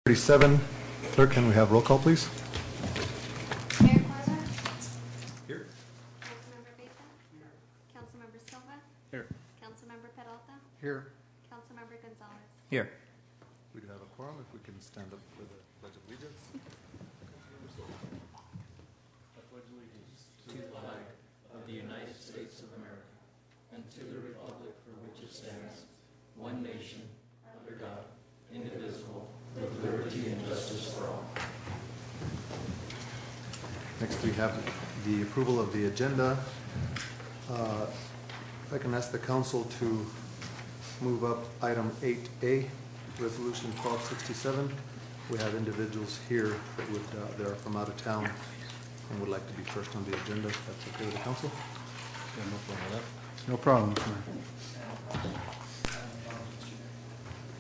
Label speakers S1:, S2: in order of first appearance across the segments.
S1: 37. Clerk, can we have roll call, please?
S2: Mayor Carter?
S1: Here.
S2: Councilmember Beta? Here. Councilmember Silva?
S1: Here.
S2: Councilmember Peralta?
S1: Here.
S2: Councilmember Gonzalez?
S3: Here.
S1: We do have a quorum. If we can stand up for the Pledge of Allegiance.
S3: I pledge allegiance to the flag of the United States of America and to the republic for which it stands, one nation, under God, indivisible, with liberty and justice for all.
S1: Next, we have the approval of the agenda. If I can ask the council to move up item 8A, resolution 1267. We have individuals here that are from out of town and would like to be first on the agenda, if that's okay with the council.
S4: Yeah, no problem with that. No problem, Mayor.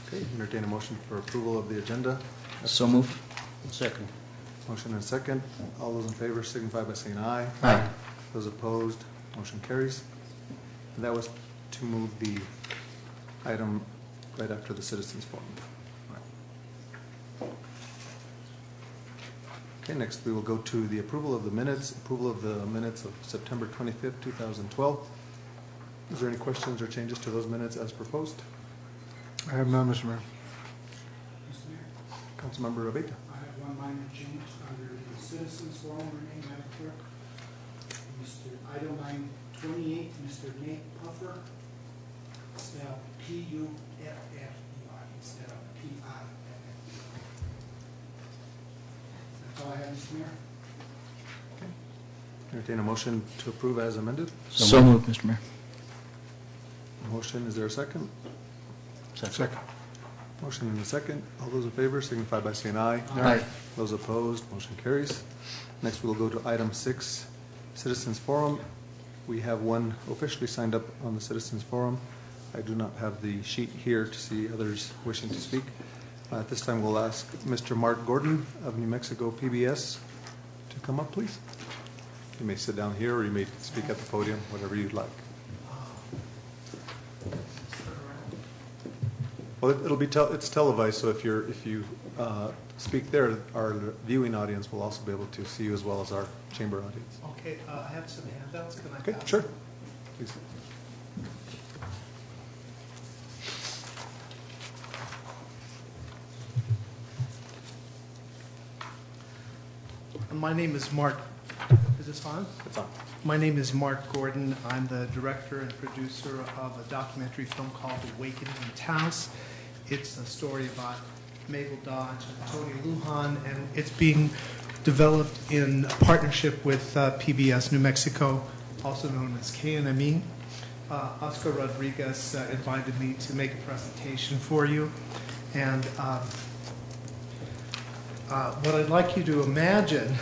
S1: Okay, entertain a motion for approval of the agenda.
S3: So move.
S4: Second.
S1: Motion and second. All those in favor signify by saying aye.
S3: Aye.
S1: Those opposed, motion carries. And that was to move the item right after the citizens forum. Right. Okay, next we will go to the approval of the minutes. Approval of the minutes of September 25th, 2012. Is there any questions or changes to those minutes as proposed?
S4: I have none, Mr. Mayor.
S5: Mr. Mayor,
S1: Councilmember Abeta.
S5: I have one minor change under the citizens forum rename, Madam Clerk. Item 928, Mr. Nate Puffer, spelled P-U-F-F-E-R instead of P-I-F-F-E-R. That's all I have, Mr. Mayor.
S1: Entertain a motion to approve as amended.
S3: So moved, Mr. Mayor.
S1: Motion, is there a second?
S4: Second.
S1: Motion and a second. All those in favor signify by saying aye.
S3: Aye.
S1: Those opposed, motion carries. Next, we'll go to item 6, Citizens Forum. We have one officially signed up on the Citizens Forum. I do not have the sheet here to see others wishing to speak. At this time, we'll ask Mr. Mark Gordon of New Mexico PBS to come up, please. You may sit down here or you may speak at the podium, whatever you'd like. Well, it'll be it's televised, so if you speak there, our viewing audience will also be able to see you as well as our chamber audience.
S5: Okay, I have some handouts. Can I
S1: Okay,
S5: pass
S1: sure.
S5: them?
S1: Please.
S5: My name is Mark. Is this on?
S1: It's on.
S5: My name is Mark Gordon. I'm the director and producer of a documentary film called Awakening in Taos. It's a story about Mabel Dodge and Tony Lujan, and it's being developed in partnership with PBS New Mexico, also known as KNME. Oscar Rodriguez invited me to make a presentation for you. And what I'd like you to imagine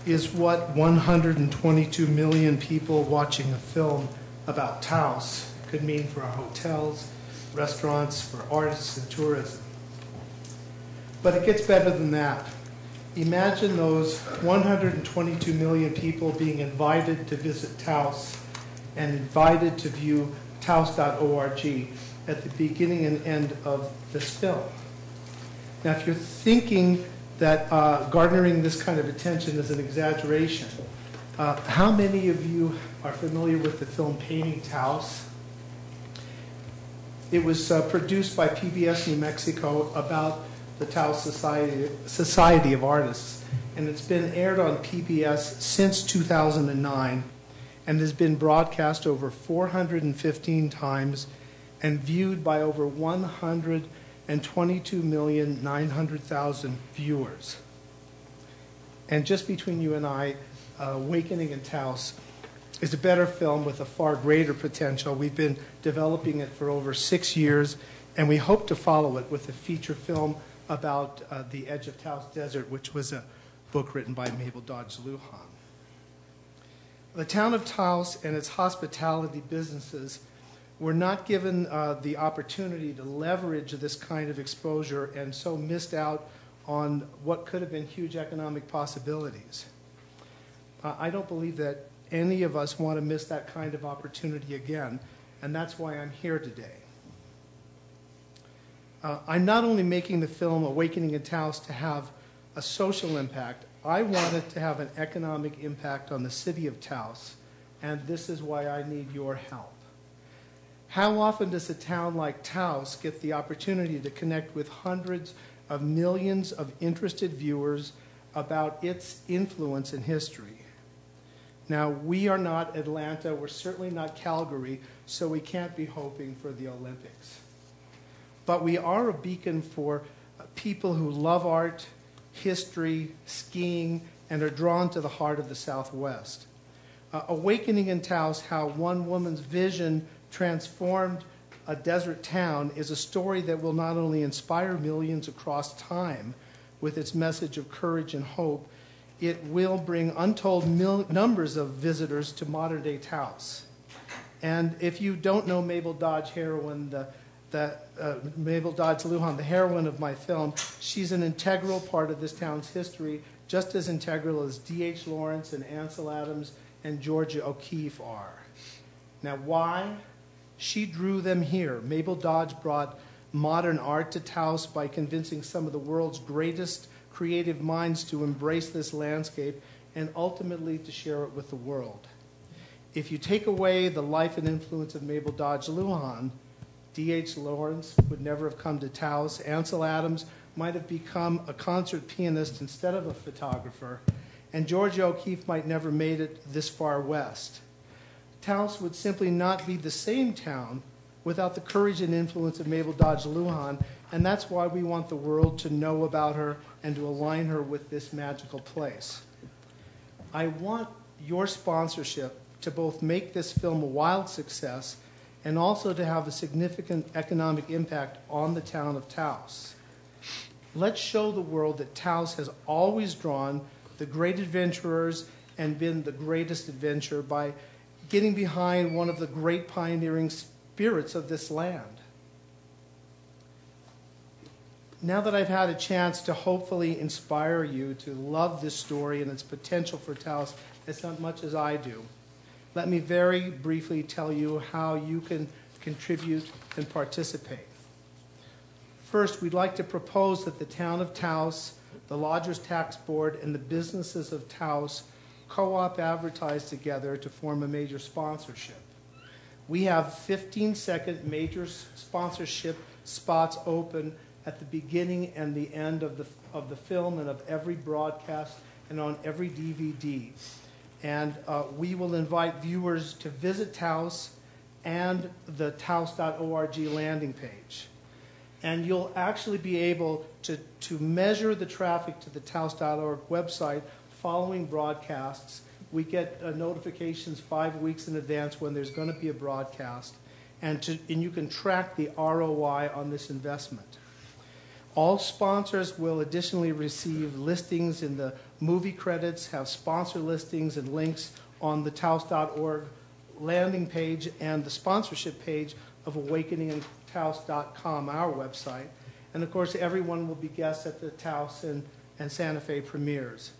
S5: is what 122 million people watching a film about Taos could mean for our hotels, restaurants, for artists and tourism. But it gets better than that. Imagine those 122 million people being invited to visit Taos and invited to view taos.org at the beginning and end of this film. Now, if you're thinking that garnering this kind of attention is an exaggeration, how many of you are familiar with the film Painting Taos? It was produced by PBS New Mexico about the Taos Society of Artists, and it's been aired on PBS since 2009 and has been broadcast over 415 times and viewed by over 122,900,000 viewers. And just between you and I, Awakening in Taos is a better film with a far greater potential. We've been developing it for over 6 years, and we hope to follow it with a feature film about the Edge of Taos Desert, which was a book written by Mabel Dodge Lujan. The town of Taos and its hospitality businesses were not given the opportunity to leverage this kind of exposure and so missed out on what could have been huge economic possibilities. I don't believe that any of us want to miss that kind of opportunity again, and that's why I'm here today. I'm not only making the film Awakening in Taos to have a social impact, I want it to have an economic impact on the city of Taos, and this is why I need your help. How often does a town like Taos get the opportunity to connect with hundreds of millions of interested viewers about its influence in history? Now, we are not Atlanta, we're certainly not Calgary, so we can't be hoping for the Olympics. But we are a beacon for people who love art, history, skiing, and are drawn to the heart of the Southwest. Awakening in Taos, how one woman's vision transformed a desert town, is a story that will not only inspire millions across time with its message of courage and hope, it will bring untold numbers of visitors to modern-day Taos. And if you don't know Mabel Dodge Heroin, Mabel Dodge Lujan, the heroine of my film, she's an integral part of this town's history, just as integral as D.H. Lawrence and Ansel Adams and Georgia O'Keeffe are. Now, why? She drew them here. Mabel Dodge brought modern art to Taos by convincing some of the world's greatest creative minds to embrace this landscape and ultimately to share it with the world. If you take away the life and influence of Mabel Dodge Lujan, D.H. Lawrence would never have come to Taos. Ansel Adams might have become a concert pianist instead of a photographer, and Georgia O'Keeffe might never made it this far west. Taos would simply not be the same town without the courage and influence of Mabel Dodge Lujan, and that's why we want the world to know about her and to align her with this magical place. I want your sponsorship to both make this film a wild success and also to have a significant economic impact on the town of Taos. Let's show the world that Taos has always drawn the great adventurers and been the greatest adventure by getting behind one of the great pioneering spirits of this land. Now that I've had a chance to hopefully inspire you to love this story and its potential for Taos as much as I do, let me very briefly tell you how you can contribute and participate. First, we'd like to propose that the Town of Taos, the Lodgers Tax Board, and the businesses of Taos co-op advertise together to form a major sponsorship. We have 15-second major sponsorship spots open at the beginning and the end of the film and of every broadcast and on every DVD. And we will invite viewers to visit Taos and the taos.org landing page. And you'll actually be able to measure the traffic to the taos.org website following broadcasts. We get notifications 5 weeks in advance when there's going to be a broadcast, and you can track the ROI on this investment. All sponsors will additionally receive listings in the movie credits, have sponsor listings and links on the taos.org landing page and the sponsorship page of awakeningintaos.com, our website. And of course, everyone will be guests at the Taos and Santa Fe premieres.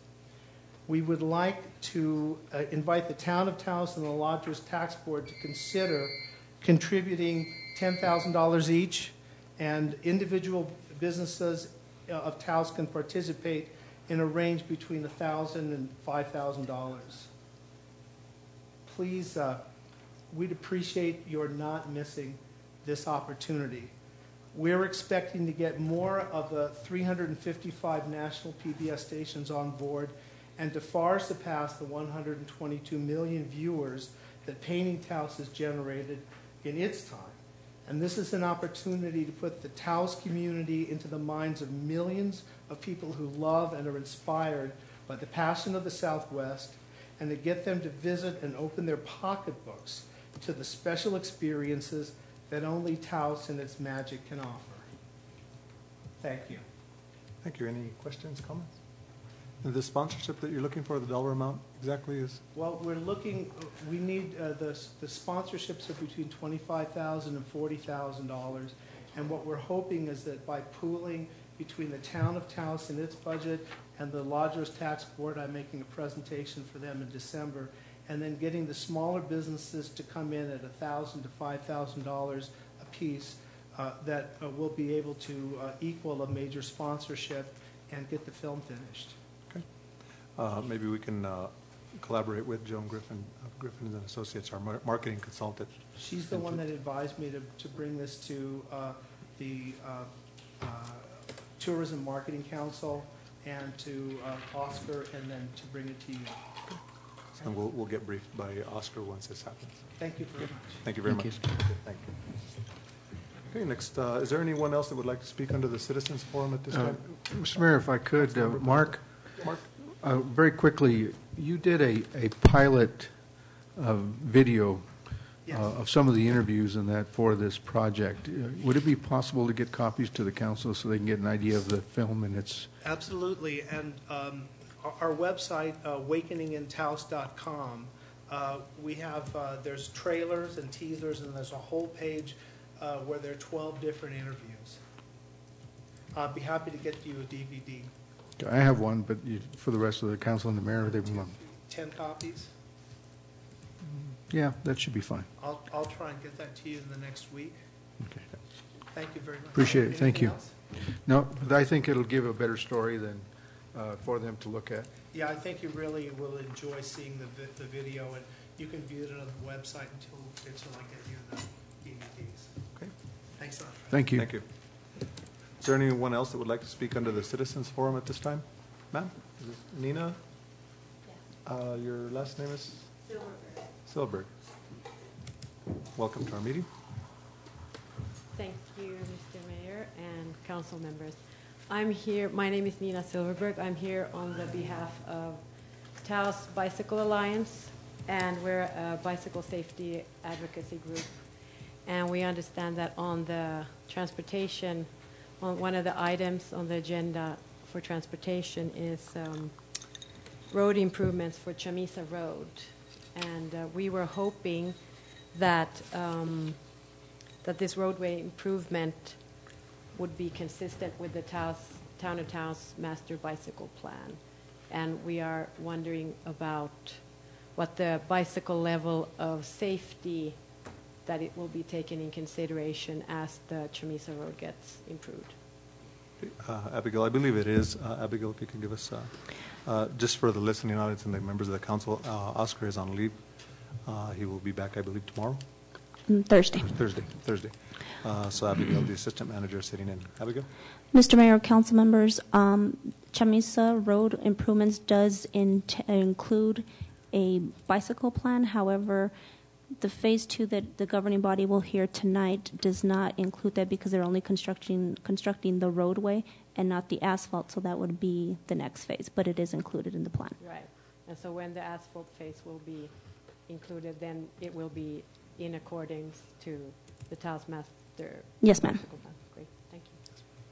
S5: We would like to invite the Town of Taos and the Lodgers Tax Board to consider contributing $10,000 each, and individual businesses of Taos can participate in a range between $1,000 and $5,000. Please, we'd appreciate your not missing this opportunity. We're expecting to get more of the 355 national PBS stations on board and to far surpass the 122 million viewers that Painting Taos has generated in its time. And this is an opportunity to put the Taos community into the minds of millions of people who love and are inspired by the passion of the Southwest, and to get them to visit and open their pocketbooks to the special experiences that only Taos and its magic can offer. Thank you.
S1: Thank you. Any questions, comments? The sponsorship that you're looking for, the dollar amount exactly is?
S5: Well, we're looking, we need, the sponsorships are between $25,000 and $40,000. And what we're hoping is that by pooling between the Town of Taos and its budget and the Lodgers Tax Board, I'm making a presentation for them in December, and then getting the smaller businesses to come in at $1,000 to $5,000 a piece, that we'll be able to equal a major sponsorship and get the film finished.
S1: Maybe we can collaborate with Joan Griffin, Griffin and Associates, our marketing consultant.
S5: She's the one that advised me to bring this to the Tourism Marketing Council and to Oscar, and then to bring it to you.
S1: And we'll get briefed by Oscar once this happens.
S5: Thank you very much.
S1: Thank you very
S4: Thank
S1: much. Thank you. Okay, next, is there anyone else that would like to speak under the Citizens Forum at this time?
S4: Mr. Mayor, if I could, Mark,
S1: Mark?
S4: very quickly, you did a pilot video
S5: Yes.
S4: of some of the interviews and that for this project. Would it be possible to get copies to the council so they can get an idea of the film and its...
S5: Absolutely, and our website, awakeningintaos.com, we have, there's trailers and teasers, and there's a whole page where there are 12 different interviews. I'd be happy to get you a DVD.
S4: I have one, but for the rest of the council and the mayor, they want...
S5: 10 copies?
S4: Yeah, that should be fine.
S5: I'll try and get that to you in the next week.
S4: Okay.
S5: Thank you very much.
S4: Appreciate it. Thank
S5: Anything
S4: you.
S5: else?
S4: No, but I think it'll give a better story than for them to look at.
S5: Yeah, I think you really will enjoy seeing the video, and you can view it on the website until I get you the DVDs.
S1: Okay.
S5: Thanks a lot.
S4: Thank you.
S1: Thank you. Is there anyone else that would like to speak under the Citizens Forum at this time? Ma'am? Is it Nina? Your last name is? Silberg. Welcome to our meeting.
S6: Thank you, Mr. Mayor and council members. I'm here, my name is Nina Silverberg. I'm here on the behalf of Taos Bicycle Alliance, and we're a bicycle safety advocacy group. And we understand that on the transportation, on one of the items on the agenda for transportation is road improvements for Chamisa Road. And we were hoping that that this roadway improvement would be consistent with the Town of Taos Master Bicycle Plan. And we are wondering about what the bicycle level of safety that it will be taken in consideration as the Chamisa Road gets improved.
S1: Abigail, I believe it is. Abigail, if you can give us, just for the listening audience and the members of the council, Oscar is on leave. He will be back, I believe, tomorrow?
S7: Thursday.
S1: Thursday. So Abigail, the assistant manager, is sitting in. Abigail?
S7: Mr. Mayor, council members, Chamisa Road improvements does include a bicycle plan. However, the phase 2 that the governing body will hear tonight does not include that because they're only constructing the roadway and not the asphalt, so that would be the next phase, but it is included in the plan.
S6: Right. And so when the asphalt phase will be included, then it will be in accordance to the Taos Master.
S7: Yes, ma'am.
S6: Bicycle Plan. Great. Thank you.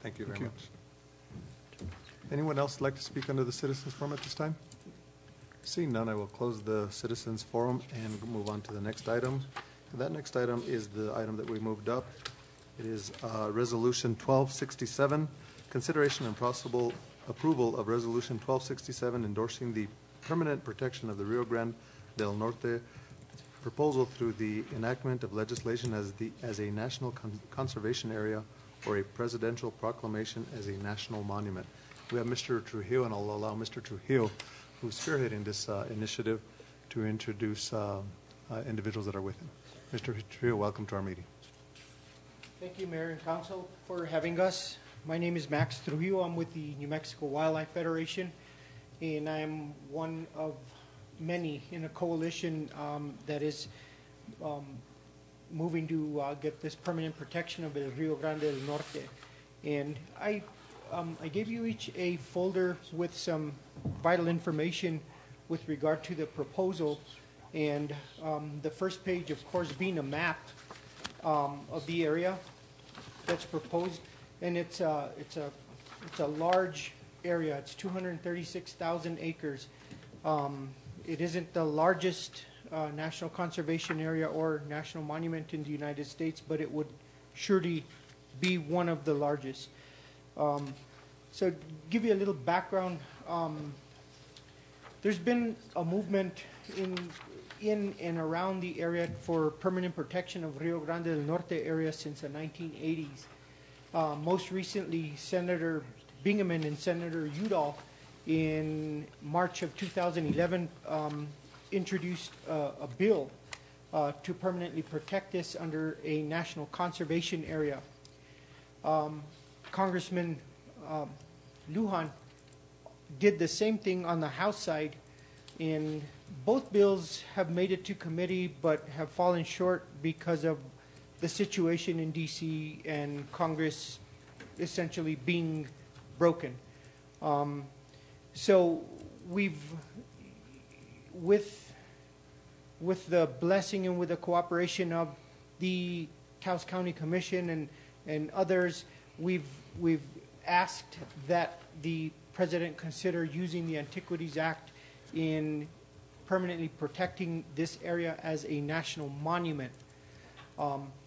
S1: Thank you very much. Anyone else like to speak under the Citizens Forum at this time? Seeing none, I will close the Citizens Forum and move on to the next item. That next item is the item that we moved up. It is Resolution 1267, consideration and possible approval of Resolution 1267 endorsing the permanent protection of the Rio Grande del Norte proposal through the enactment of legislation as a national conservation area or a presidential proclamation as a national monument. We have Mr. Trujillo, and I'll allow Mr. Trujillo, who's spearheading this initiative, to introduce individuals that are with him. Mr. Trujillo, welcome to our meeting.
S8: Thank you, Mayor and Council, for having us. My name is Max Trujillo. I'm with the New Mexico Wildlife Federation, and I'm one of many in a coalition that is moving to get this permanent protection of the Rio Grande del Norte. And I gave you each a folder with some vital information with regard to the proposal. And the first page, of course, being a map of the area that's proposed. And it's a large area. It's 236,000 acres. It isn't the largest national conservation area or national monument in the United States, but it would surely be one of the largest. So to give you a little background, there's been a movement in and around the area for permanent protection of Rio Grande del Norte area since the 1980s. Most recently, Senator Bingaman and Senator Udall in March of 2011 introduced a bill to permanently protect this under a national conservation area. Congressman Lujan did the same thing on the House side, and both bills have made it to committee but have fallen short because of the situation in D.C. and Congress essentially being broken. So we've, with the blessing and with the cooperation of the Taos County Commission and others, we've asked that the President consider using the Antiquities Act in permanently protecting this area as a national monument.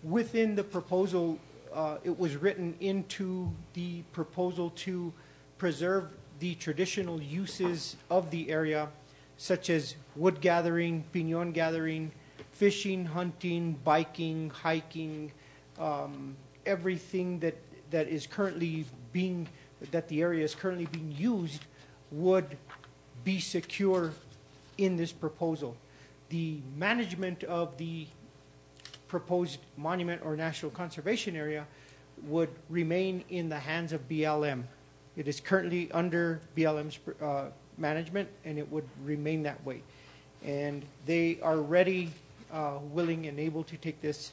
S8: Within the proposal, it was written into the proposal to preserve the traditional uses of the area, such as wood gathering, piñon gathering, fishing, hunting, biking, hiking, everything that is currently being, that the area is currently being used would be secure in this proposal. The management of the proposed monument or national conservation area would remain in the hands of BLM. It is currently under BLM's management, and it would remain that way. And they are ready, willing, and able to take this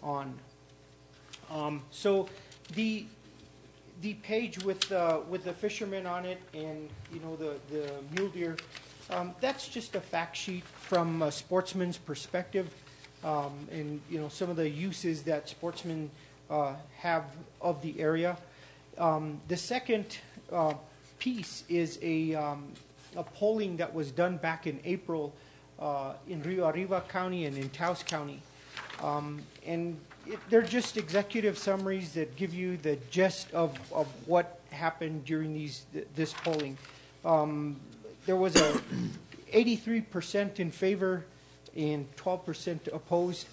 S8: on. So the page with the fishermen on it, and the mule deer, that's just a fact sheet from a sportsman's perspective, and some of the uses that sportsmen have of the area. The second piece is a polling that was done back in April in Rio Arriba County and in Taos County. And they're just executive summaries that give you the gist of what happened during this polling. There was a 83% in favor and 12% opposed.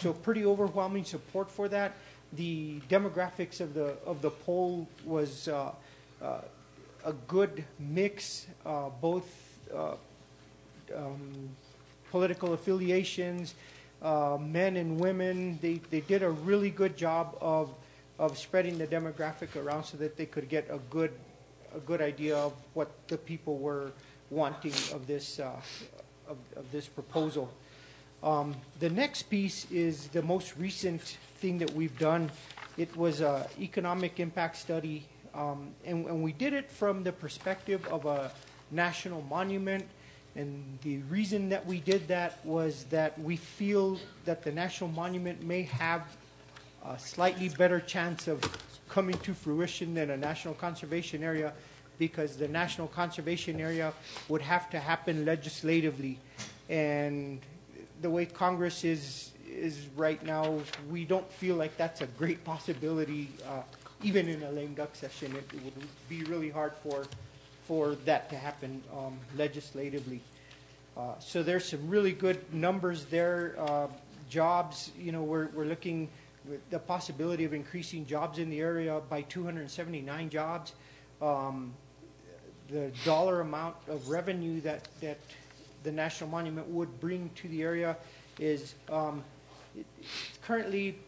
S8: So pretty overwhelming support for that. The demographics of the poll was a good mix, both political affiliations, men and women. They did a really good job of spreading the demographic around so that they could get a good idea of what the people were wanting of this proposal. The next piece is the most recent thing that we've done. It was an economic impact study, and we did it from the perspective of a national monument. And the reason that we did that was that we feel that the national monument may have a slightly better chance of coming to fruition than a national conservation area, because the national conservation area would have to happen legislatively. And the way Congress is right now, we don't feel like that's a great possibility. Even in a lame duck session, it would be really hard for that to happen legislatively. So there's some really good numbers there. Jobs, we're looking at the possibility of increasing jobs in the area by 279 jobs. The dollar amount of revenue that the National Monument would bring to the area is currently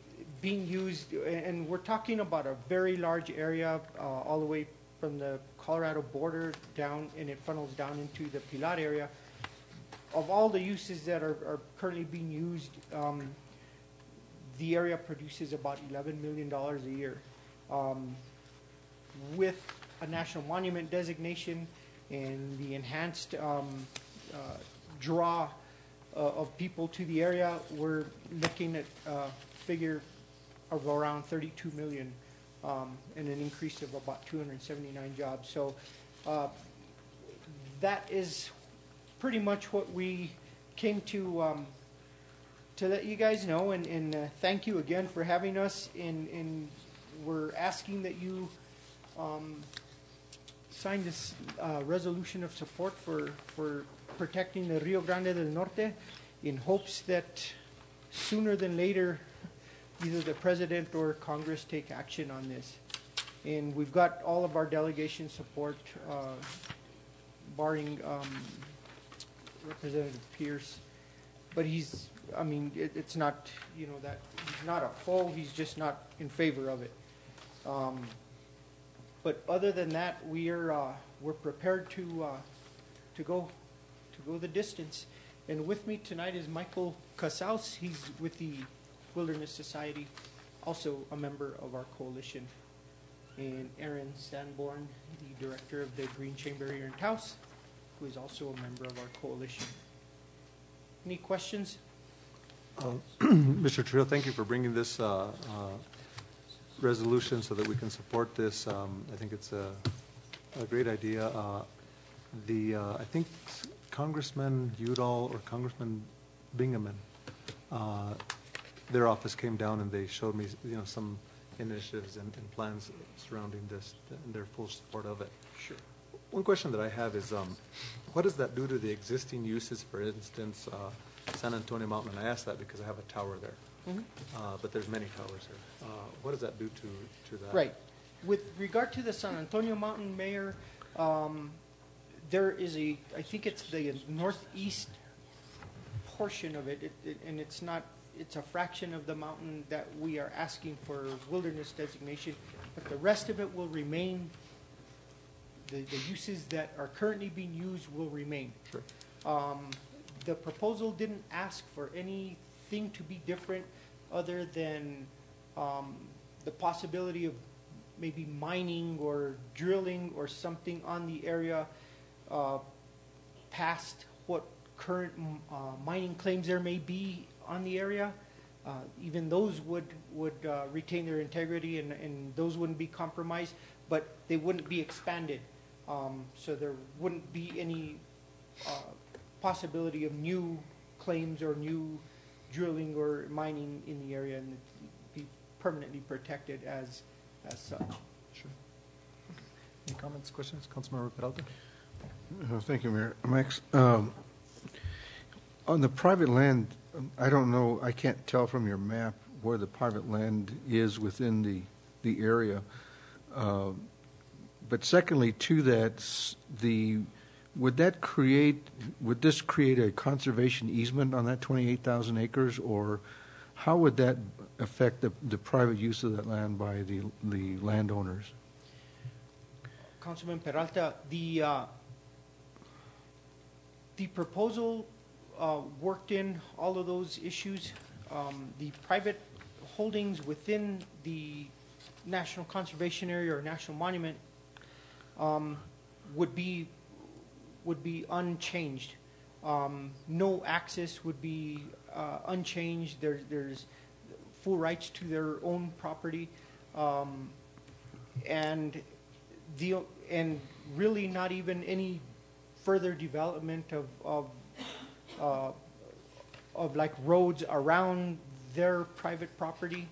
S8: being used, and we're talking about a very large area, all the way from the Colorado border down, and it funnels down into the Pilar area. Of all the uses that are currently being used, the area produces about $11 million a year. With a national monument designation and the enhanced draw of people to the area, we're looking at a figure of around 32 million and an increase of about 279 jobs. So that is pretty much what we came to let you guys know, and thank you again for having us, and we're asking that you sign this resolution of support for protecting the Rio Grande del Norte in hopes that sooner than later, either the President or Congress take action on this. And we've got all of our delegation support, barring Representative Pierce. But he's, I mean, it's not, you know, that he's not a foe, he's just not in favor of it. But other than that, we're prepared to go the distance. And with me tonight is Michael Casaus. He's with the Wilderness Society, also a member of our coalition. And Aaron Sanborn, the director of the Green Chamber here in Taos, who is also a member of our coalition. Any questions?
S1: Mr. Trillo, thank you for bringing this resolution so that we can support this. I think it's a great idea. I think Congressman Udall or Congressman Bingaman, their office came down and they showed me, you know, some initiatives and plans surrounding this, and their full support of it.
S8: Sure.
S1: One question that I have is, what does that do to the existing uses? For instance, San Antonio Mountain, and I ask that because I have a tower there. Mm-hmm. But there's many towers here. What does that do to that?
S8: Right. With regard to the San Antonio Mountain, Mayor, there is I think it's the northeast portion of it, and it's not, it's a fraction of the mountain that we are asking for wilderness designation, but the rest of it will remain, the uses that are currently being used will remain.
S1: Sure.
S8: The proposal didn't ask for anything to be different other than the possibility of maybe mining or drilling or something on the area past what current mining claims there may be on the area. Even those would retain their integrity, and those wouldn't be compromised, but they wouldn't be expanded. So there wouldn't be any possibility of new claims or new drilling or mining in the area, and be permanently protected as such.
S1: Sure. Okay. Any comments, questions? Councilmember Peralta?
S4: Thank you, Mayor. Max, on the private land, I don't know, I can't tell from your map where the private land is within the area. But secondly, to that, would this create a conservation easement on that 28,000 acres, or how would that affect the private use of that land by the landowners?
S8: Councilman Peralta, the proposal worked in all of those issues. The private holdings within the National Conservation Area or National Monument would be unchanged. No access would be unchanged. There's full rights to their own property, and really not even any further development of like roads around their private property.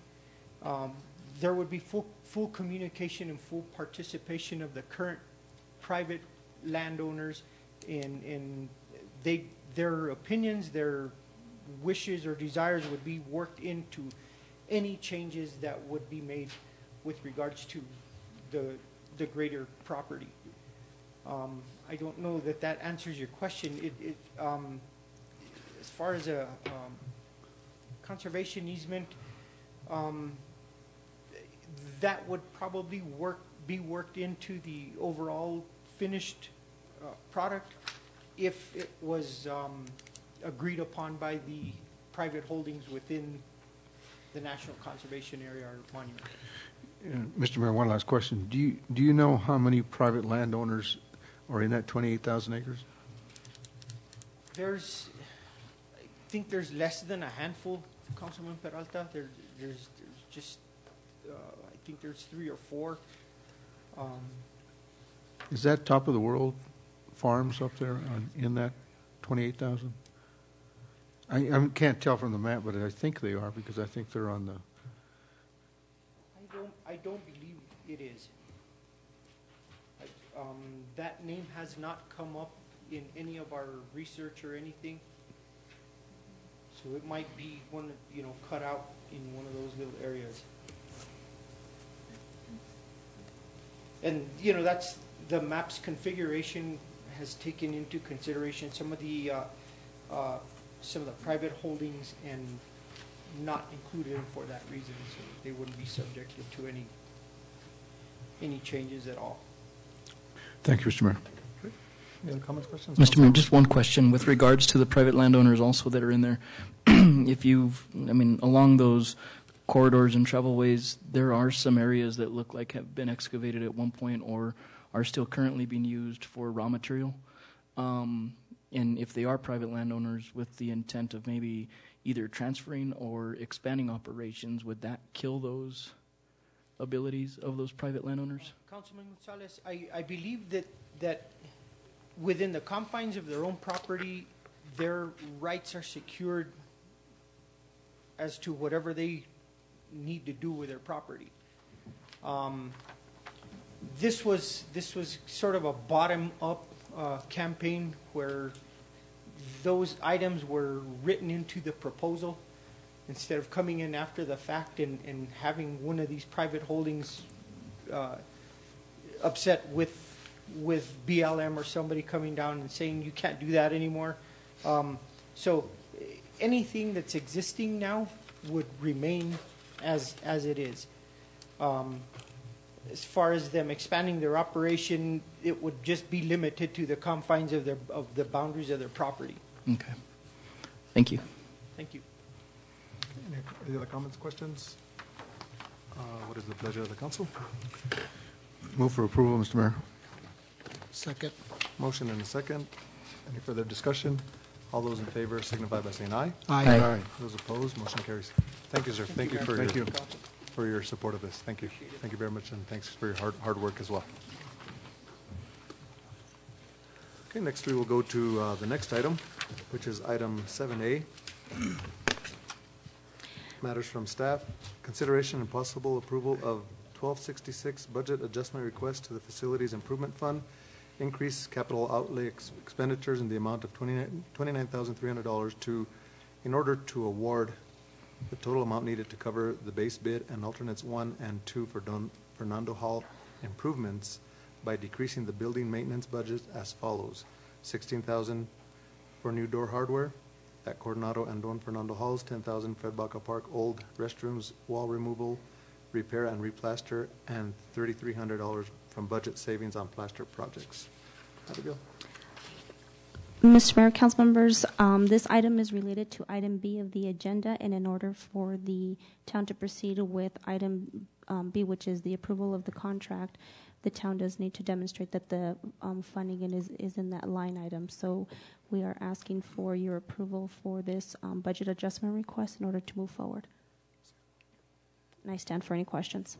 S8: There would be full communication and full participation of the current private landowners in their opinions, their wishes or desires would be worked into any changes that would be made with regards to the greater property. I don't know that answers your question. As far as a conservation easement, that would probably be worked into the overall finished product if it was agreed upon by the private holdings within the National Conservation Area or monument.
S4: Mr. Mayor, one last question. Do you know how many private landowners are in that 28,000 acres?
S8: I think there's less than a handful, Councilman Peralta. There's just, I think there's 3 or 4.
S4: Is that top of the world farms up there in that 28,000? I can't tell from the map, but I think they are because I think they're on the.
S8: I don't believe it is. That name has not come up in any of our research or anything. So it might be one, cut out in one of those little areas. And, that's, the map's configuration has taken into consideration some of the private holdings and not included them for that reason, so they wouldn't be subjected to any changes at all.
S4: Thank you, Mr. Mayor.
S1: Any other comments, questions?
S3: Mr. Mayor, just one question with regards to the private landowners also that are in there. If along those corridors and travelways, there are some areas that look like have been excavated at one point or are still currently being used for raw material. And if they are private landowners with the intent of maybe either transferring or expanding operations, would that kill those abilities of those private landowners?
S8: Councilman Gonzalez, I believe that within the confines of their own property, their rights are secured as to whatever they need to do with their property. This was sort of a bottom-up campaign where those items were written into the proposal instead of coming in after the fact and having one of these private holdings upset with BLM or somebody coming down and saying you can't do that anymore. So anything that's existing now would remain as it is. As far as them expanding their operation, it would just be limited to the confines of the boundaries of their property.
S3: Okay. Thank you.
S8: Thank you.
S1: Any other comments, questions? What is the pleasure of the council?
S4: Move for approval, Mr. Mayor.
S9: Second.
S1: Motion and a second. Any further discussion? All those in favor signify by saying aye.
S9: Aye.
S4: Aye.
S1: Those opposed, motion carries. Thank you, sir. Thank you for your support of this. Thank you. Thank you very much, and thanks for your hard work as well. Okay, next we will go to the next item, which is item 7A. Matters from staff. Consideration and possible approval of 1266 budget adjustment request to the Facilities Improvement Fund. Increase capital outlay expenditures in the amount of $29,300 in order to award the total amount needed to cover the base bid and alternates 1 and 2 for Don Fernando Hall improvements by decreasing the building maintenance budget as follows: $16,000 for new door hardware at Coronado and Don Fernando Halls, $10,000 Fred Baca Park old restrooms wall removal, repair and replaster, and $3,300 from budget savings on plaster projects. Abigail?
S7: Mr. Mayor, council members, this item is related to item B of the agenda, and in order for the town to proceed with item B, which is the approval of the contract, the town does need to demonstrate that the funding is in that line item. So we are asking for your approval for this budget adjustment request in order to move forward. And I stand for any questions.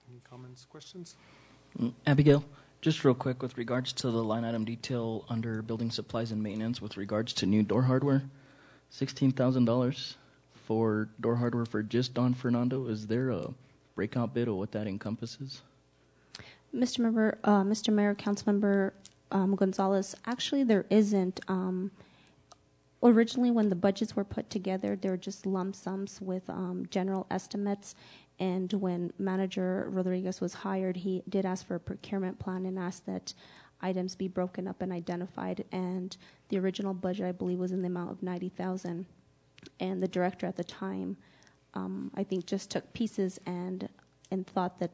S1: Any comments, questions?
S3: Abigail, just real quick with regards to the line item detail under building supplies and maintenance with regards to new door hardware, $16,000 for door hardware for just Don Fernando. Is there a breakout bid of what that encompasses?
S7: Mr. Mayor, Councilmember Gonzalez, actually there isn't. Originally, when the budgets were put together, they were just lump sums with general estimates. And when Manager Rodriguez was hired, he did ask for a procurement plan and asked that items be broken up and identified. And the original budget, I believe, was in the amount of $90,000. And the director at the time, I think, just took pieces and thought that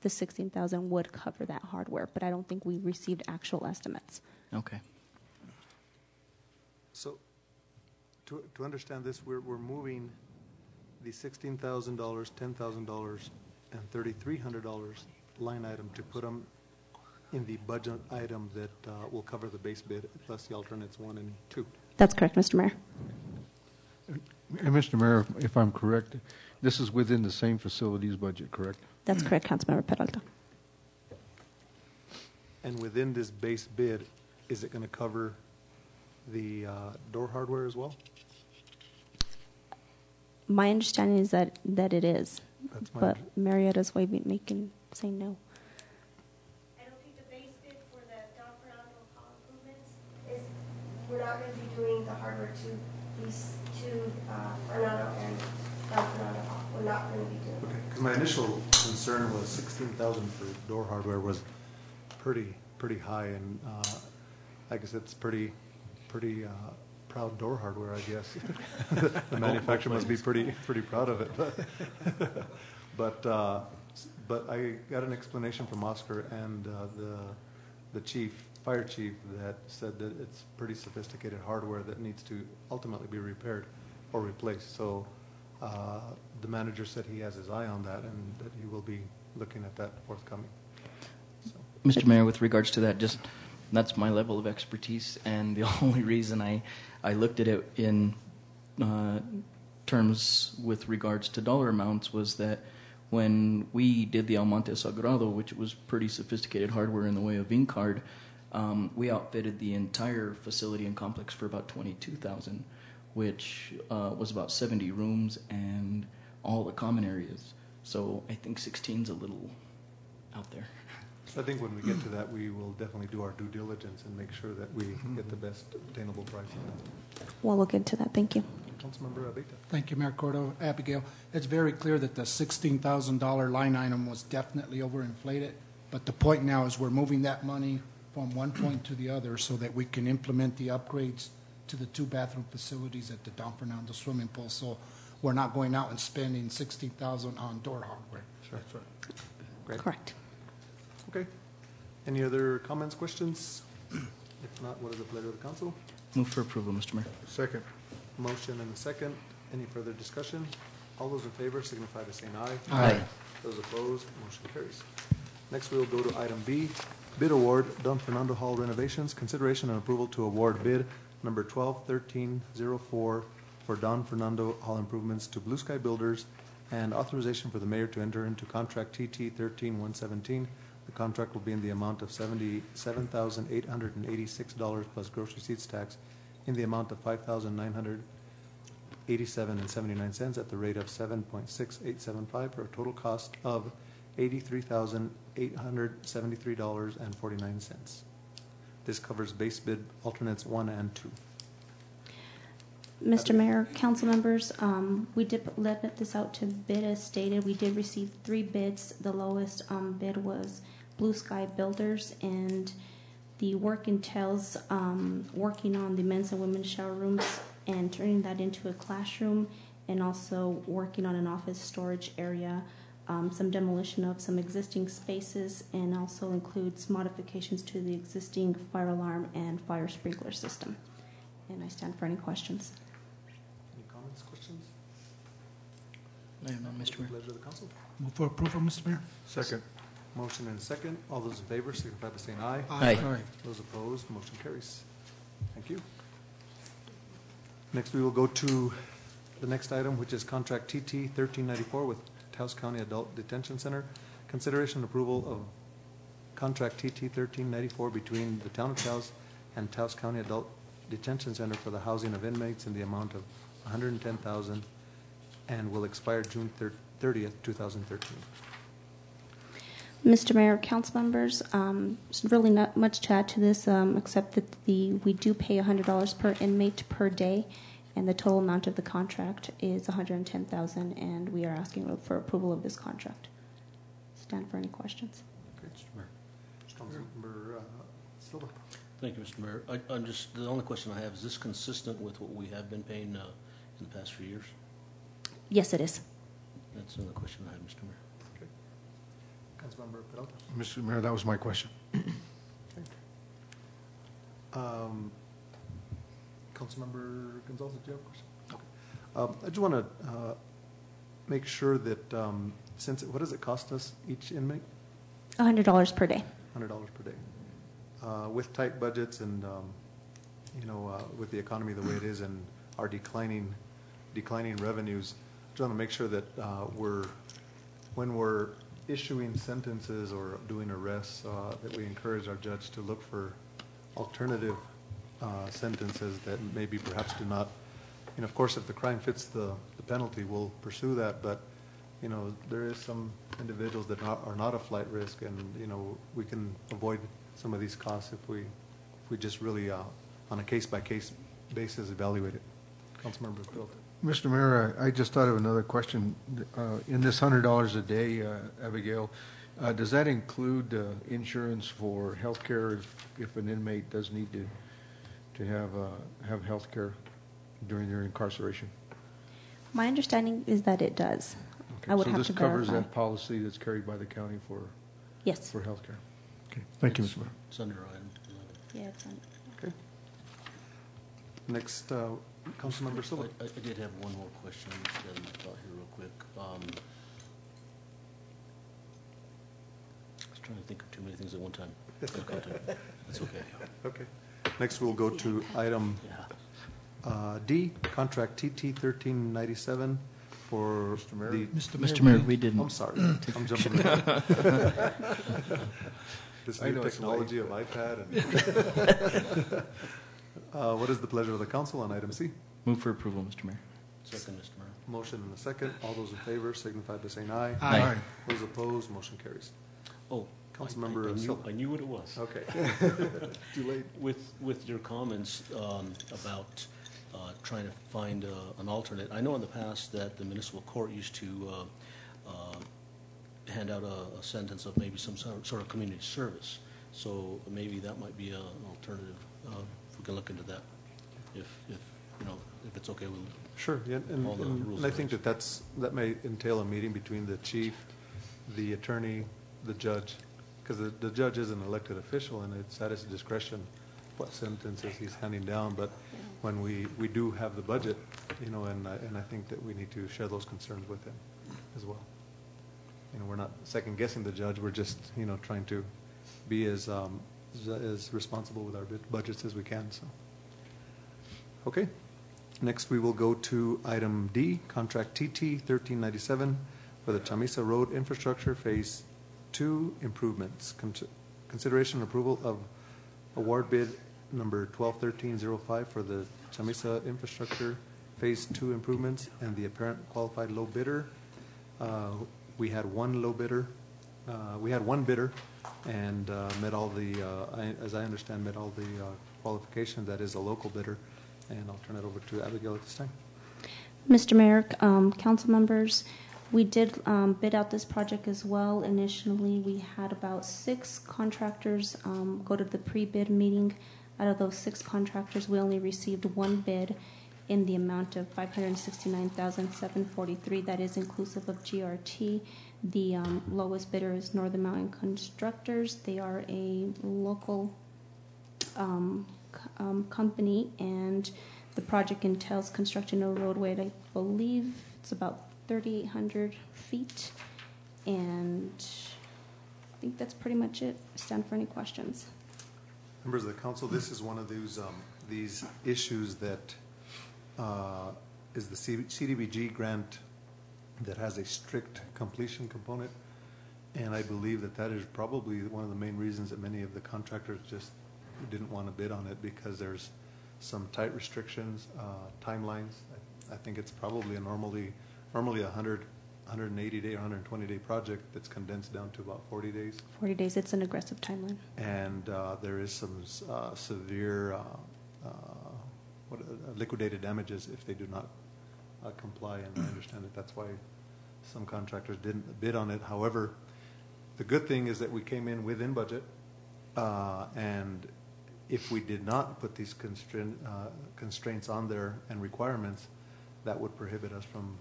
S7: the $16,000 would cover that hardware. But I don't think we received actual estimates.
S3: Okay.
S1: So, to understand this, we're moving the $16,000, $10,000, and $3,300 line item to put them in the budget item that will cover the base bid plus the alternates 1 and 2.
S7: That's correct, Mr. Mayor.
S4: And Mr. Mayor, if I'm correct, this is within the same facilities budget, correct?
S7: That's correct, Councilmember Peralta.
S1: And within this base bid, is it going to cover the door hardware as well?
S7: My understanding is that it is,
S1: That's my
S7: but Marietta's way saying no.
S10: not going to be doing the hardware to these two, Fernando and Fernando. We're not going to be doing.
S1: Okay, because my initial concern was 16,000 for door hardware was pretty high, and I guess it's pretty proud door hardware, I guess. The manufacturer must be pretty proud of it. But I got an explanation from Oscar and the fire chief, that said that it's pretty sophisticated hardware that needs to ultimately be repaired or replaced. So the manager said he has his eye on that and that he will be looking at that forthcoming. So.
S3: Mr. Mayor, with regards to that, that's my level of expertise, and the only reason I looked at it in terms with regards to dollar amounts was that when we did the Almonte Sagrado, which was pretty sophisticated hardware in the way of InCard, we outfitted the entire facility and complex for about $22,000, which was about 70 rooms and all the common areas. So I think 16's a little out there.
S1: So I think when we get to that, we will definitely do our due diligence and make sure that we get the best obtainable price on that.
S7: We'll look into that. Thank you.
S1: Councilmember Abeyta.
S9: Thank you, Mayor Cordova. Abigail, it's very clear that the $16,000 line item was definitely overinflated, but the point now is we're moving that money from one point to the other so that we can implement the upgrades to the 2 bathroom facilities at the Don Fernando swimming pool. So we're not going out and spending $16,000 on door hardware.
S1: Sure. That's right. Great.
S7: Correct.
S1: Okay. Any other comments, questions? If not, what is the pleasure of the council?
S3: Move for approval, Mr. Mayor.
S4: Second.
S1: Motion and a second. Any further discussion? All those in favor signify by saying aye.
S3: Aye.
S1: Those opposed, motion carries. Next, we will go to item B, bid award, Don Fernando Hall renovations. Consideration and approval to award bid number 121304 for Don Fernando Hall improvements to Blue Sky Builders, and authorization for the mayor to enter into contract TT 13117. The contract will be in the amount of $77,886 plus gross receipts tax, in the amount of $5,987.79 at the rate of 7.6875 for a total cost of $83,873.49. This covers base bid alternates 1 and 2.
S7: Mr. Mayor, council members, we did let this out to bid as stated. We did receive 3 bids. The lowest bid was Blue Sky Builders, and the work entails working on the men's and women's shower rooms and turning that into a classroom, and also working on an office storage area, some demolition of some existing spaces, and also includes modifications to the existing fire alarm and fire sprinkler system. And I stand for any questions.
S1: Any comments, questions?
S3: No, Mr. Mayor.
S1: Pleasure of the council.
S9: Move for approval, Mr. Mayor.
S4: Second.
S1: Motion and a second. All those in favor signify by saying aye.
S3: Aye.
S1: Those opposed, motion carries. Thank you. Next, we will go to the next item, which is contract TT 1394 with Taos County Adult Detention Center. Consideration and approval of contract TT 1394 between the Town of Taos and Taos County Adult Detention Center for the housing of inmates in the amount of $110,000 and will expire June 30th, 2013.
S7: Mr. Mayor, council members, there's really not much to add to this, except that we do pay $100 per inmate per day, and the total amount of the contract is $110,000, and we are asking for approval of this contract. Stand for any questions.
S1: Okay. Councilmember Silva.
S11: Thank you, Mr. Mayor. I'm just, the only question I have, is this consistent with what we have been paying in the past few years?
S7: Yes, it is.
S11: That's the only question I have, Mr. Mayor.
S1: Okay. Councilmember Peralta.
S4: Mr. Mayor, that was my question.
S1: Councilmember Gonzalez, do you have a question? Okay. I just want to make sure that what does it cost us each inmate?
S7: $100 per day.
S1: $100 per day. With tight budgets and with the economy the way it is and our declining revenues, I just want to make sure that when we're issuing sentences or doing arrests, that we encourage our judge to look for alternative sentences that maybe perhaps do not, of course, if the crime fits the penalty, we'll pursue that, but, there is some individuals that are not a flight risk, and, we can avoid some of these costs if we just really on a case-by-case basis evaluate it. Councilmember Field.
S4: Mr. Mayor, I just thought of another question. In this $100 a day, Abigail, does that include insurance for health care if an inmate does need to have health care during their incarceration?
S7: My understanding is that it does.
S4: Okay,
S7: I would
S4: so
S7: have
S4: this
S7: to
S4: covers
S7: verify.
S4: that policy that's carried by the county for
S7: Yes.
S4: health care.
S1: Okay, thank you, Mr. Mayor.
S11: It's under item 11.
S7: Yeah, it's on.
S1: Okay. Next, Councilmember Silva.
S11: I did have one more question. I'm just getting my thought here real quick. I was trying to think of too many things at one time. That's okay.
S1: Okay. Next, we'll go to item
S11: Yeah.
S1: D, contract TT 1397 for
S4: Mr. Mayor?
S1: the...
S3: Mr. Mayor, we didn't.
S1: I'm sorry, I'm jumping ahead. This
S4: I
S1: new
S4: know it's
S1: technology of iPad and... What is the pleasure of the council on item C?
S3: Move for approval, Mr. Mayor.
S11: Second, Mr. Mayor.
S1: Motion and a second. All those in favor signify by saying aye.
S3: Aye.
S1: Those opposed, motion carries.
S11: Oh,
S1: Councilmember
S11: I
S1: Silva.
S11: knew what it was.
S1: Okay. Too late.
S11: With your comments about trying to find an alternate, I know in the past that the municipal court used to hand out a sentence of maybe some sort of community service. So maybe that might be an alternative. If we can look into that, if it's okay with
S1: Sure, yeah,
S11: all the rules
S1: and I
S11: and
S1: think that may entail a meeting between the chief, the attorney, the judge, because the judge is an elected official, and it's at his discretion what sentences he's handing down. But when we do have the budget, and I think that we need to share those concerns with him as well. We're not second guessing the judge. We're just trying to be as responsible with our budgets as we can. So, okay. Next, we will go to item D, contract TT 1397 for the Chamisa Road Infrastructure Phase 2 improvements. Consideration and approval of award bid number 121305 for the Chamisa Infrastructure Phase 2 improvements and the apparent qualified low bidder. We had one low bidder. We had one bidder and met all the, as I understand, met all the qualifications. That is a local bidder. And I'll turn it over to Abigail at this time.
S7: Mr. Mayor, council members, we did bid out this project as well. Initially, we had about 6 contractors go to the pre-bid meeting. Out of those 6 contractors, we only received 1 bid in the amount of $569,743. That is inclusive of GRT. The lowest bidder is Northern Mountain Constructors. They are a local company, and the project entails constructing a roadway at, I believe it's about 3,800 feet, and I think that's pretty much it. I stand for any questions.
S1: Members of the council, this is one of these issues that is the CDBG grant that has a strict completion component, and I believe that is probably one of the main reasons that many of the contractors just didn't want to bid on it, because there's some tight restrictions, timelines. I think it's probably normally a 180 day or 120 day project that's condensed down to about 40 days.
S7: 40 days, it's an aggressive timeline.
S1: And there is some severe liquidated damages if they do not comply, and I understand that's why some contractors didn't bid on it. However, the good thing is that we came in within budget, and if we did not put these constraints on there and requirements, that would prohibit us from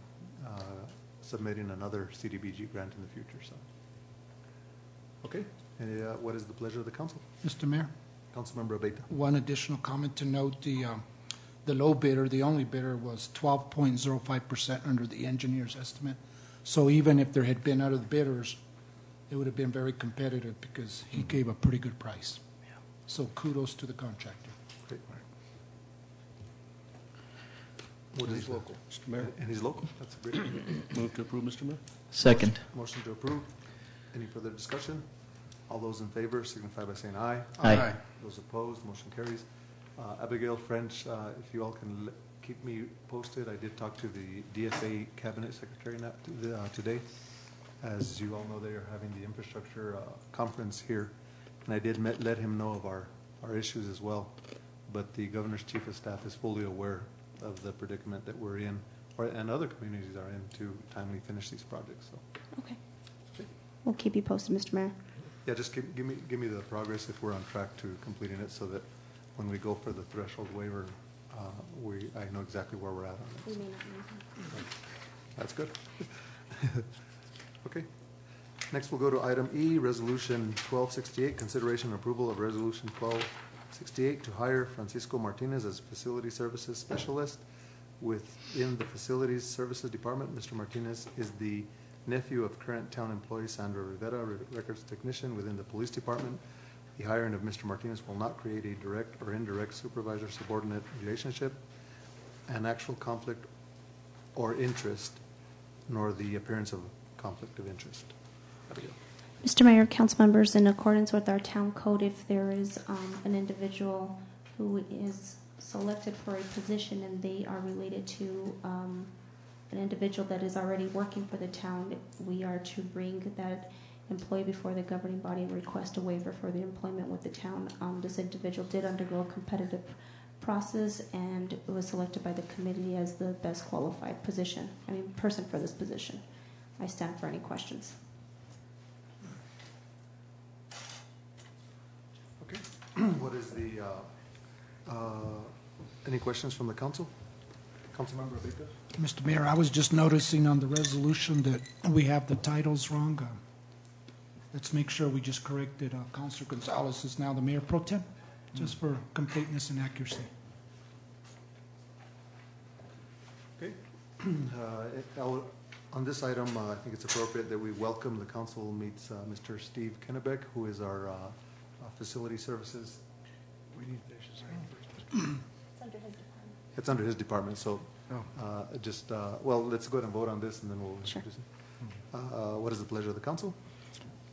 S1: submitting another CDBG grant in the future. So, okay. And what is the pleasure of the council?
S9: Mr. Mayor,
S1: Councilmember Abeyta.
S9: one additional comment to note, the low bidder, the only bidder, was 12.05% under the engineer's estimate. So even if there had been other bidders, it would have been very competitive because he gave a pretty good price. So kudos to the contractor.
S1: Great. What is local?
S11: Mr. Mayor,
S1: And he's local. That's great.
S11: move to approve, Mr. Mayor.
S3: Second.
S1: Motion to approve. Any further discussion? All those in favor signify by saying aye.
S3: Aye.
S1: Those opposed, motion carries. Abigail French, if you all can keep me posted. I did talk to the DFA Cabinet Secretary today. As you all know, they are having the infrastructure conference here, and I did let him know of our issues as well. but the governor's chief of staff is fully aware of the predicament that we're in, and other communities are in, to timely finish these projects, so.
S7: Okay. We'll keep you posted, Mr. Mayor.
S1: Yeah, just give me the progress if we're on track to completing it, so that when we go for the threshold waiver, I know exactly where we're at on it.
S7: We may not need that.
S1: That's good. Okay. Next, we'll go to item E, Resolution 1268, consideration and approval of Resolution 1268 to hire Francisco Martinez as Facility Services Specialist within the Facilities Services Department. Mr. Martinez is the nephew of current town employee Sandra Rivera, records technician within the Police Department. The hiring of Mr. Martinez will not create a direct or indirect supervisor-subordinate relationship, an actual conflict or interest, nor the appearance of conflict of interest. Abigail.
S7: Mr. Mayor, council members, in accordance with our town code, if there is an individual who is selected for a position and they are related to an individual that is already working for the town, we are to bring that employee before the governing body and request a waiver for the employment with the town. This individual did undergo a competitive process and was selected by the committee as the best qualified person for this position. I stand for any questions.
S1: Okay. What is the, any questions from the council? Councilmember Baker?
S9: Mr. Mayor, I was just noticing on the resolution that we have the titles wrong. Let's make sure we just corrected. Councilor Gonzalez is now the Mayor Pro Tem, just for completeness and accuracy.
S1: Okay. On this item, I think it's appropriate that we welcome the council meets Mr. Steve Kennebeck, who is our facility services. We need to finish this item first. It's under his department, so well, let's go ahead and vote on this, and then we'll introduce it. What is the pleasure of the council?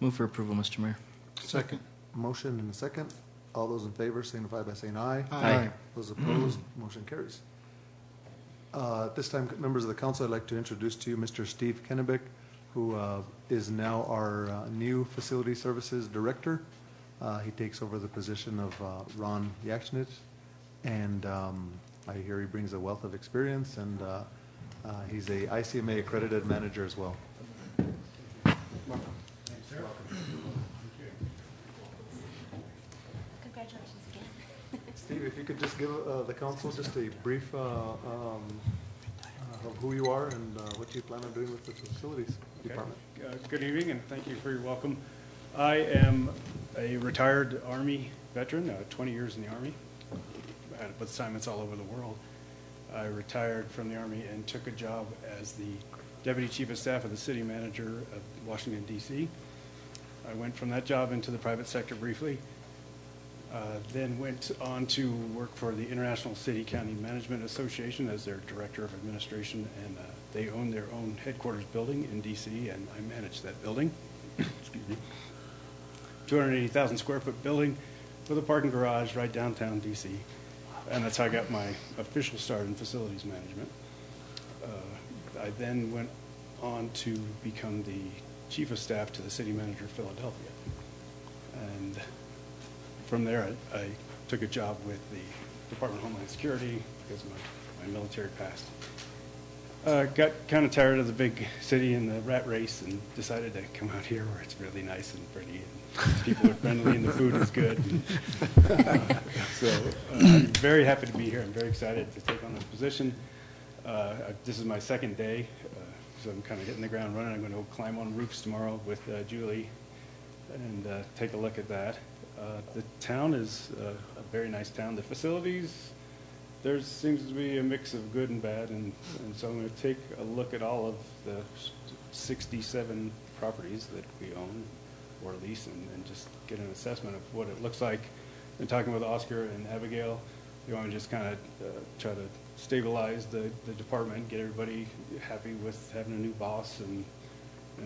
S3: Move for approval, Mr. Mayor.
S1: Second. Motion and a second. All those in favor signify by saying aye.
S3: Aye.
S1: Those opposed, motion carries. At this time, members of the council, I'd like to introduce to you Mr. Steve Kennebeck, who is now our new Facility Services Director. He takes over the position of Ron Yakschnit, and I hear he brings a wealth of experience, and he's a ICMA accredited manager as well.
S7: Congratulations again.
S1: Steve, if you could just give the council just a brief of who you are and what you plan on doing with the facilities department.
S12: Good evening, and thank you for your welcome. I am a retired Army veteran, 20 years in the Army, with assignments all over the world. I retired from the Army and took a job as the Deputy Chief of Staff of the City Manager of Washington, D.C. I went from that job into the private sector briefly, then went on to work for the International City County Management Association as their Director of Administration, and they own their own headquarters building in D.C., and I manage that building. Excuse me. 280,000 square foot building with a parking garage right downtown D.C., and that's how I got my official start in facilities management. I then went on to become the Chief of Staff to the City Manager of Philadelphia. And from there, I took a job with the Department of Homeland Security because of my military past. Got kind of tired of the big city and the rat race and decided to come out here where it's really nice and pretty and people are friendly and the food is good. So I'm very happy to be here. I'm very excited to take on this position. This is my second day, so I'm kind of hitting the ground running. I'm going to go climb on roofs tomorrow with Julie and take a look at that. The town is a very nice town. The facilities, there seems to be a mix of good and bad, and so I'm going to take a look at all of the 67 properties that we own or lease and just get an assessment of what it looks like. And talking with Oscar and Abigail, we want to just kind of try to stabilize the department, get everybody happy with having a new boss, and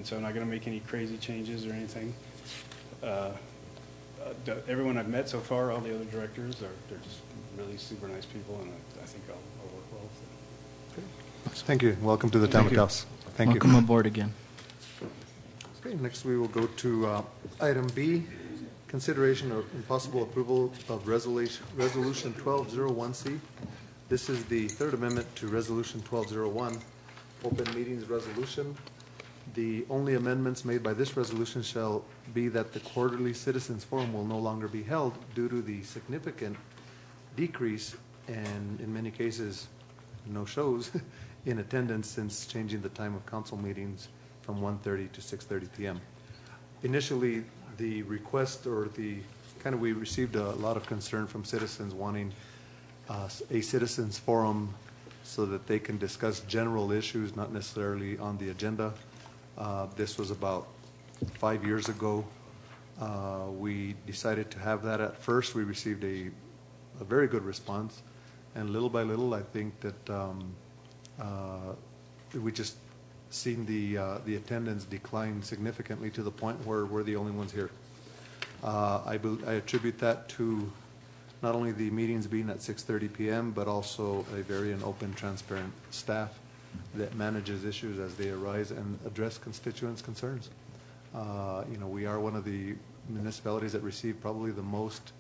S12: so I'm not going to make any crazy changes or anything. Everyone I've met so far, all the other directors, they're just really super nice people, and I think I'll work well. So.
S1: Thank you. Welcome to the Town of Taos. Thank you.
S3: Welcome aboard again.
S1: Okay, next we will go to item B, consideration or impossible approval of resolution 1201C. This is the third amendment to resolution 1201, open meetings resolution. The only amendments made by this resolution shall be that the quarterly citizens forum will no longer be held due to the significant decrease and in many cases no shows in attendance since changing the time of council meetings from 1:30 to 6:30 p.m. Initially, the request or we received a lot of concern from citizens wanting a citizens forum so that they can discuss general issues, not necessarily on the agenda. This was about 5 years ago. We decided to have that. At first, we received a very good response, and little by little, I think that we just seen the attendance decline significantly to the point where we're the only ones here. I attribute that to not only the meetings being at 6:30 p.m., but also a very open, transparent staff that manages issues as they arise and address constituents' concerns. We are one of the municipalities that receive probably the most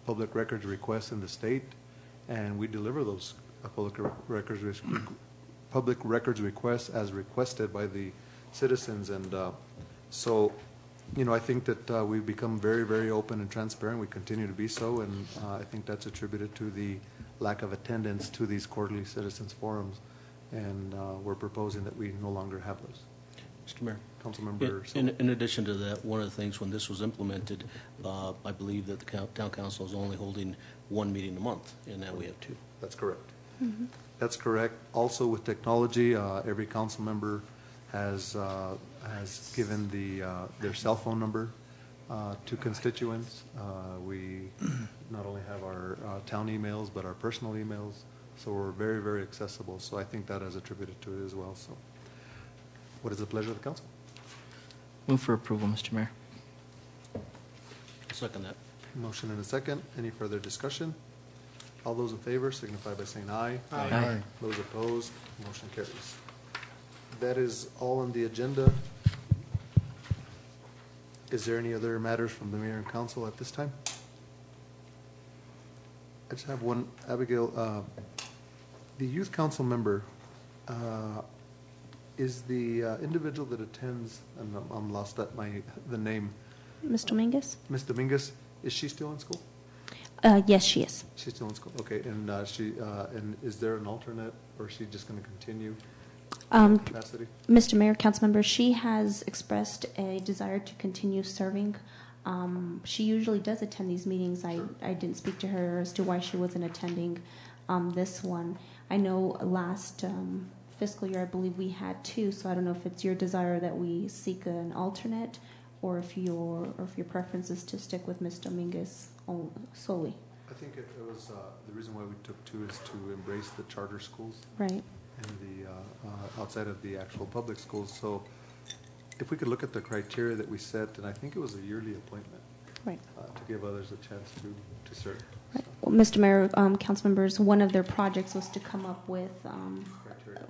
S1: public records requests in the state, and we deliver those public records requests as requested by the citizens. And I think that we've become very, very open and transparent. We continue to be so, and I think that's attributed to the lack of attendance to these quarterly citizens forums, and we're proposing that we no longer have those.
S11: Mr. Mayor.
S1: Councilmember.
S11: In addition to that, one of the things when this was implemented, I believe that the town council is only holding one meeting a month, and now we have two.
S1: That's correct. Mm-hmm. That's correct. Also, with technology, every council member has given their cell phone number to constituents. We not only have our town emails, but our personal emails. So we're very, very accessible. So I think that has attributed to it as well. So what is the pleasure of the council?
S3: Move for approval, Mr. Mayor.
S11: I'll second that.
S1: Motion and a second. Any further discussion? All those in favor signify by saying aye.
S3: Aye. Aye.
S1: Those opposed, motion carries. That is all on the agenda. Is there any other matters from the mayor and council at this time? I just have one, Abigail. The youth council member is the individual that attends, and I'm lost at the name.
S7: Ms. Dominguez?
S1: Ms. Dominguez, is she still in school?
S7: Yes, she is.
S1: She's still in school. Okay, and and is there an alternate, or is she just going to continue? Capacity?
S7: Mr. Mayor, council member, she has expressed a desire to continue serving. She usually does attend these meetings. I didn't speak to her as to why she wasn't attending this one. I know last fiscal year, I believe we had two, so I don't know if it's your desire that we seek an alternate, or if your preference is to stick with Ms. Dominguez solely.
S1: I think it was the reason why we took two is to embrace the charter schools,
S7: right,
S1: and the outside of the actual public schools. So if we could look at the criteria that we set, and I think it was a yearly appointment,
S7: right,
S1: to give others a chance to serve.
S7: Right. Well, Mr. Mayor, council members, one of their projects was to come up with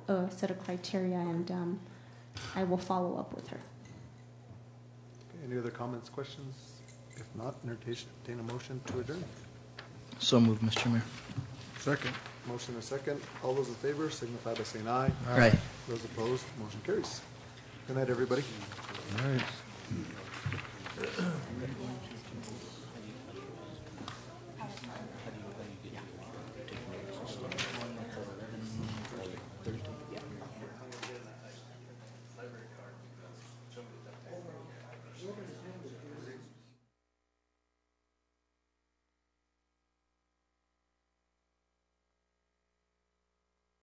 S7: a set of criteria, and I will follow up with her.
S1: Okay, any other comments, questions? If not, entertain a motion to adjourn.
S3: So moved, Mr. Mayor.
S1: Second. Motion and second. All those in favor signify by saying aye.
S3: Aye.
S1: Those opposed, motion carries. Good night, everybody.
S4: All right.